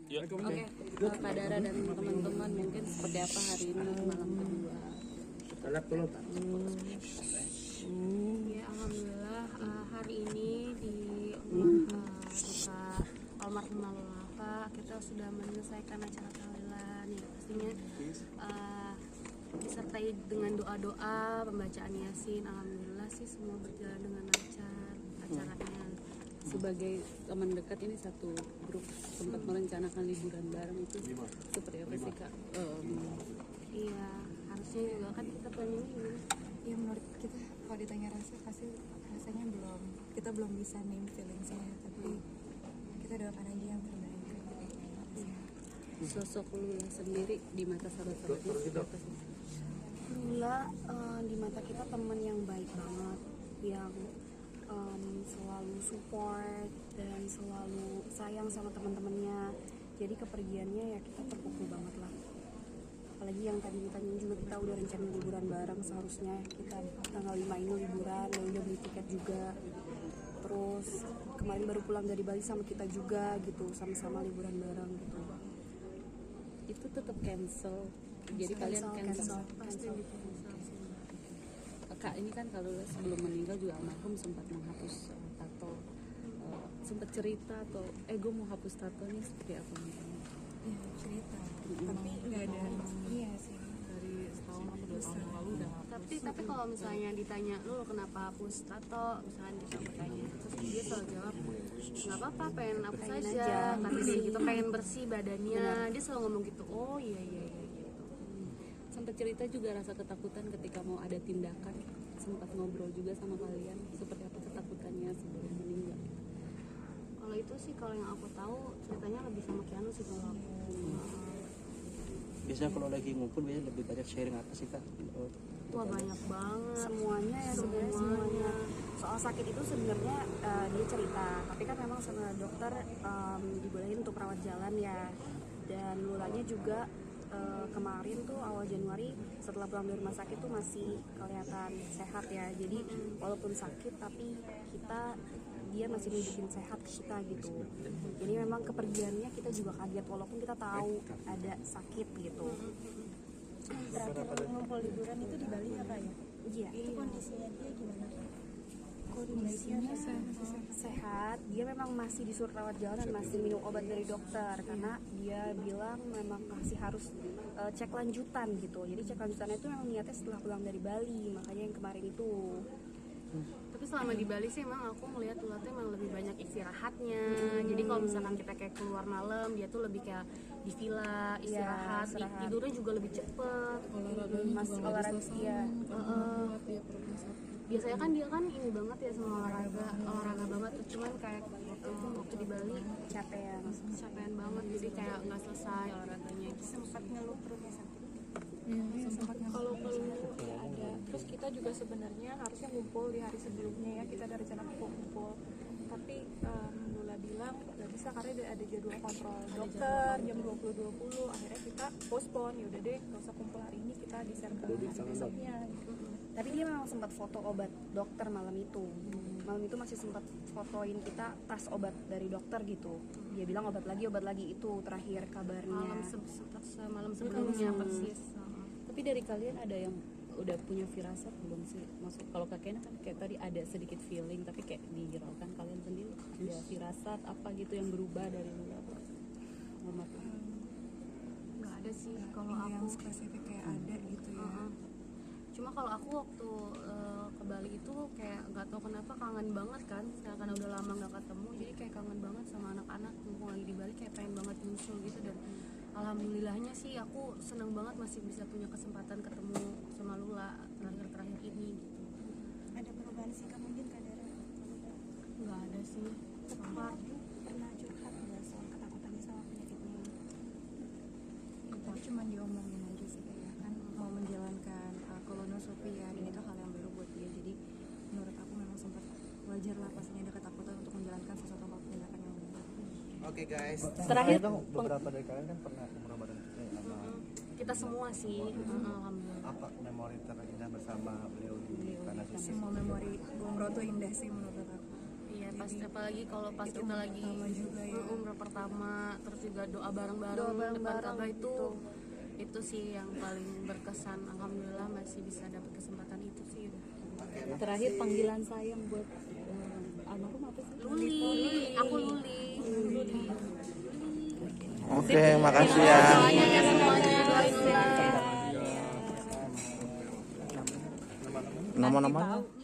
Oke, Kak Dara dan teman-teman mungkin seperti apa hari ini malam kedua? Ya, alhamdulillah hari ini di duka almarhum Lapa kita sudah menyelesaikan acara tahlilan ya, pastinya disertai dengan doa-doa, pembacaan Yasin. Alhamdulillah sih semua berjalan dengan lancar acaranya. Sebagai teman dekat ini satu grup sempat merencanakan liburan bareng, itu seperti apa sih Kak? Iya, harusnya juga kan kita planning ini. Ya menurut kita kalau ditanya rasanya kita belum bisa name feelingsnya, tapi kita doakan aja yang terbaik. Sosok Lula sendiri di mata sahabat-sahabatnya seperti apa sih? Lula di mata kita teman yang baik banget, yang selalu support dan selalu sayang sama teman-temannya. Jadi kepergiannya ya kita terpukul banget lah. Apalagi yang tadi ditanya juga, kita udah rencana liburan bareng, seharusnya kita tanggal 5 ini liburan, dan udah beli tiket juga. Terus kemarin baru pulang dari Bali sama kita juga gitu, sama-sama liburan bareng gitu. Itu tetap cancel. Jadi kalian cancel. Pasti di cancel. Kak, ini kan kalau sebelum meninggal juga almarhum sempat menghapus tato. Sempat cerita atau gue mau hapus tato nih seperti apa misalnya? Ya cerita, tapi nggak ada. Iya sih. Dari setahun atau 2 tahun yang lalu udah hapus. Tapi kalau misalnya ditanya lu kenapa hapus tato, misalnya kita bertanya, terus dia selalu jawab nggak apa-apa, pengen hapus aja, kata dia gitu, pengen bersih badannya. Dia selalu ngomong gitu. Oh iya gitu. Sempat cerita juga rasa ketakutan ketika mau ada tindakan, sempat ngobrol juga sama kalian seperti apa ketakutannya sebelum meninggal. Kalau itu sih, kalau yang aku tahu ceritanya lebih sama Keanu sih kalau aku. Biasanya kalau lagi ngumpul biasanya lebih banyak sharing apa sih Kak? Wah banyak banget. Semuanya ya, semuanya. Soal sakit itu sebenarnya dia cerita, tapi kan memang sama dokter dibolehin untuk rawat jalan ya. Dan Lulanya juga kemarin tuh awal Januari setelah pulang dari rumah sakit tuh masih kelihatan sehat ya. Jadi walaupun sakit tapi dia masih nunjukin sehat ke kita gitu. Jadi memang kepergiannya kita juga kaget walaupun kita tahu ada sakit gitu. Terakhir ngumpul liburan itu di Bali ya Kak ya? Iya. Itu kondisinya dia gimana? Kondisinya sehat. Dia memang masih disuruh rawat jalan dan masih minum obat dari dokter karena dia bilang memang masih harus cek lanjutan gitu. Jadi cek lanjutannya itu memang niatnya setelah pulang dari Bali, makanya yang kemarin itu. Tapi selama di Bali sih emang aku ngeliat Lula tuh emang lebih banyak istirahatnya. Jadi kalau misalkan kita kayak keluar malam, dia tuh lebih kayak di villa istirahat. Tidurnya juga lebih cepet. Masih olahraga ya. Biasanya kan dia kan ini banget ya sama olahraga banget. Cuman kayak waktu di Bali capean banget. Jadi kayak nggak selesai olahraganya. Sempat ngeluh perutnya sakit. Kalau Ada. Terus kita juga sebenarnya harusnya ngumpul di hari sebelumnya ya, kita ada rencana kumpul. Tapi Lula bilang nggak bisa karena ada jadwal kontrol dokter jam 20.20. Akhirnya kita postpone, yaudah deh nggak usah kumpul hari ini, kita di-share ke hari besoknya gitu. tapi dia memang sempat foto obat dokter malam itu. Malam itu masih sempat fotoin kita tas obat dari dokter gitu. Dia bilang obat lagi itu terakhir kabarnya. Malam sebelumnya persis. Tapi dari kalian ada yang udah punya firasat belum sih? Maksud kalau kakeknya kan kayak tadi ada sedikit feeling, tapi kayak dihiraukan kalian sendiri ada firasat apa gitu yang berubah dari Lula? Nggak ada sih kalau Yang aku. spesifik kayak ada gitu ya. Cuma kalau aku waktu ke Bali itu kayak nggak tahu kenapa kangen banget kan, karena udah lama nggak ketemu, jadi kayak kangen banget sama anak-anak. Mumpung lagi di Bali kayak pengen banget nyusul gitu, dan alhamdulillahnya sih aku seneng banget masih bisa punya kesempatan ketemu sama Lula terakhir ini gitu. Ada perubahan sikap mungkin Kak Dara? Nggak ada sih. Tepat. Pernah curhat nggak soal ketakutannya sama penyakitnya? Tapi cuma diomongin aja sih kayak kan mau menjalankan kolonoskopi ya, ini tuh hal yang baru buat dia. Jadi menurut aku memang sempat wajar lah pastinya ada ketakutan untuk menjalankan sesuatu hal tindakan yang baru. Oke guys. Terakhir beberapa dari kalian kan pernah umroh bareng kita ya, sama Kita semua sih, alhamdulillah. apa memori terindah bersama beliau di tanah suci? Semua memori umroh tuh indah sih menurut aku. Iya, pas apalagi kalau pas kita lagi umroh pertama, terus juga doa bareng-bareng depan Ka'bah itu sih yang paling berkesan. Alhamdulillah masih bisa dapat kesempatan itu sih. Terakhir panggilan sayang buat almarhum apa sih? Luli, aku Luli. Oke, makasih ya. Semuanya semuanya doain Nama-namanya?